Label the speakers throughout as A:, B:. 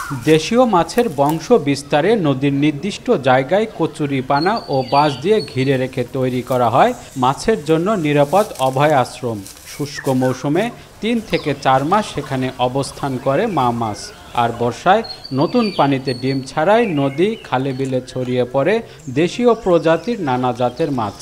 A: দেশীয় মাছের বংশ বিস্তারে নদীর নির্দিষ্ট জায়গায় কচুরিপানা ও বাঁশ দিয়ে ঘিরে রেখে তৈরি করা হয় মাছের জন্য নিরাপদ অভয় আশ্রম। শুষ্ক মৌসুমে ৩ থেকে ৪ মাস সেখানে অবস্থান করে মা মাছ, আর বর্ষায় নতুন পানিতে ডিম ছাড়ায় নদী খালে বিলে ছড়িয়ে পড়ে দেশীয় প্রজাতির নানা জাতের মাছ।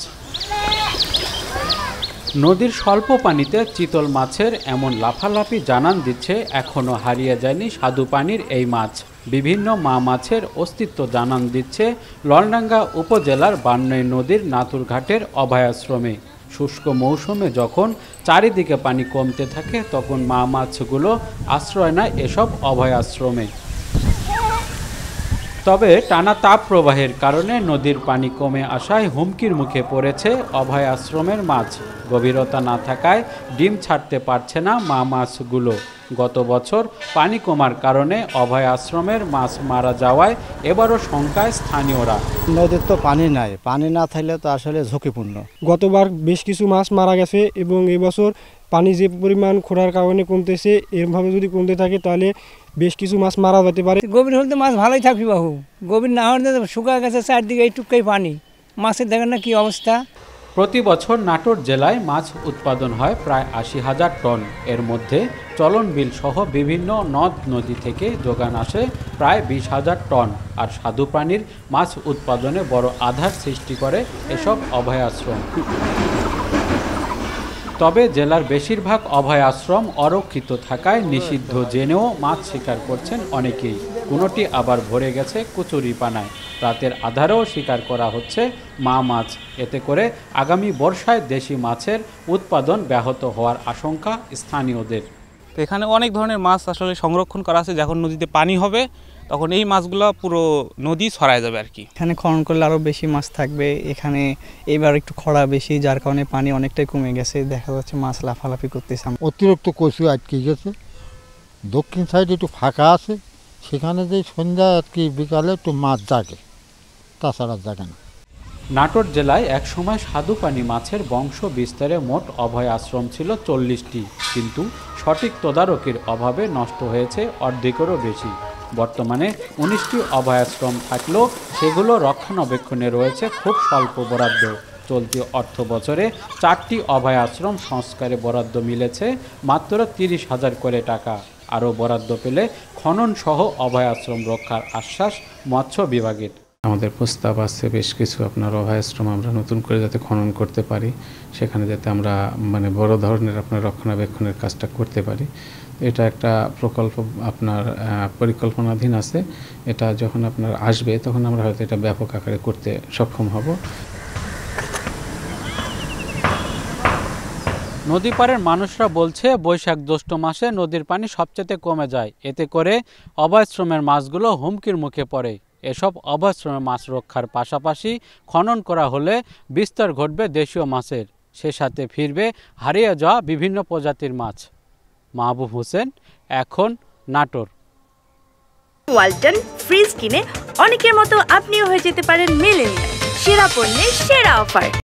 A: নদীর স্বল্প পানিতে চিতল মাছের এমন লাফালাফি জানান দিচ্ছে এখনও হারিয়ে যায়নি স্বাদু পানির এই মাছ। বিভিন্ন মা মাছের অস্তিত্ব জানান দিচ্ছে ললডাঙ্গা উপজেলার বান্নই নদীর নাতুরঘাটের অভয়াশ্রমে। শুষ্ক মৌসুমে যখন চারিদিকে পানি কমতে থাকে তখন মা মাছগুলো আশ্রয় নেয় এসব অভয়াশ্রমে। তবে টানা তাপ প্রবাহের কারণে নদীর পানি কমে আসায় হুমকির মুখে পড়েছে অভয় আশ্রমের মাছ। গভীরতা না থাকায় ডিম ছাড়তে পারছে না মা মাছগুলো। গত বছর পানি কমার কারণে অভয় আশ্রমের মাছ মারা যাওয়ায় এবারও শঙ্কায় স্থানীয়রা।
B: নদীর তো পানি নাই, পানি না থাকলে তো আসলে ঝুঁকিপূর্ণ।
C: গতবার বেশ কিছু মাছ মারা গেছে এবং এবছর পানি যে পরিমাণ খোঁড়ার কারণে কমতেছে, এরভাবে যদি কমতে থাকে তাহলে বেশ কিছু মাছ মারা যেতে পারে।
D: গভীর হলে তো মাছ ভালোই থাকবে বাহু, গভীর না হলে শুকা গেছে চারদিকে এইটুকাই পানি, মাছের দেখেন না কি অবস্থা।
A: প্রতি বছর নাটোর জেলায় মাছ উৎপাদন হয় প্রায় ৮০,০০০ টন। এর মধ্যে চলন বিল সহ বিভিন্ন নদ নদী থেকে যোগান আসে প্রায় ২০,০০০ টন। আর স্বাদু পানির মাছ উৎপাদনে বড় আধার সৃষ্টি করে এসব অভয় আশ্রম। তবে জেলার বেশিরভাগ অভয় আশ্রম অরক্ষিত থাকায় নিষিদ্ধ জেনেও মাছ শিকার করছেন অনেকেই। কোনোটি আবার ভরে গেছে কচুরিপানায়। রাতের আধারেও শিকার করা হচ্ছে মা মাছ। এতে করে আগামী বর্ষায় দেশি মাছের উৎপাদন ব্যাহত হওয়ার আশঙ্কা স্থানীয়দের।
E: এখানে অনেক ধরনের মাছ আসলে সংরক্ষণ করা আছে। যখন নদীতে পানি হবে তখন এই মাছগুলো পুরো নদী ছড়ায় যাবে আর কি।
F: এখানে খনন করলে আরও বেশি মাছ থাকবে। এখানে এবার একটু খরা বেশি, যার কারণে পানি অনেকটাই কমে গেছে। দেখা যাচ্ছে মাছ লাফালাফি করতেছে।
G: অতিরিক্ত কচু আটকে গেছে। দক্ষিণ সাইডে একটু ফাঁকা আছে, সেখানে যে সন্ধ্যা আর কি বিকালে একটু মাছ জাগে, তাছাড়া জাগে না।
A: নাটোর জেলায় একসময় স্বাদুপানি মাছের বংশ বিস্তারে মোট অভয় আশ্রম ছিল ৪০টি, কিন্তু সঠিক তদারকির অভাবে নষ্ট হয়েছে অর্ধেকেরও বেশি। বর্তমানে ১৯টি অভয়াশ্রম থাকলেও সেগুলো রক্ষণাবেক্ষণে রয়েছে খুব স্বল্প বরাদ্দ। চলতি অর্থ বছরে 4টি অভয় আশ্রম সংস্কারে বরাদ্দ মিলেছে মাত্র ৩০,০০০ করে টাকা। আরও বরাদ্দ পেলে খনন সহ অভয় আশ্রম রক্ষার আশ্বাস মৎস্য বিভাগের।
H: আমাদের প্রস্তাব আছে বেশ কিছু আপনার অভয়াশ্রম আমরা নতুন করে যাতে খনন করতে পারি, সেখানে যাতে আমরা বড় ধরনের আপনার রক্ষণাবেক্ষণের কাজটা করতে পারি। এটা একটা প্রকল্প আপনার পরিকল্পনাধীন আছে। এটা যখন আপনার আসবে তখন আমরা হয়তো এটা ব্যাপক আকারে করতে সক্ষম হব।
A: নদী পাড়ের মানুষরা বলছে বৈশাখ জ্যৈষ্ঠ মাসে নদীর পানি সবচেয়ে কমে যায়। এতে করে অভয়াশ্রমের মাছগুলো হুমকির মুখে পড়ে। এসব অভয়াশ্রমের মাছ রক্ষার পাশাপাশি খনন করা হলে বিস্তার ঘটবে দেশীয় মাছের, সে সাথে ফিরবে হারিয়ে যাওয়া বিভিন্ন প্রজাতির মাছ। মাহবুব হোসেন, এখন, নাটোর।
I: ওয়ালটন ফ্রিজ কিনে অনেকের মতো আপনিও হয়ে যেতে পারেন মিলেনিয়াল। সেরা পণ্যের সেরা অফার।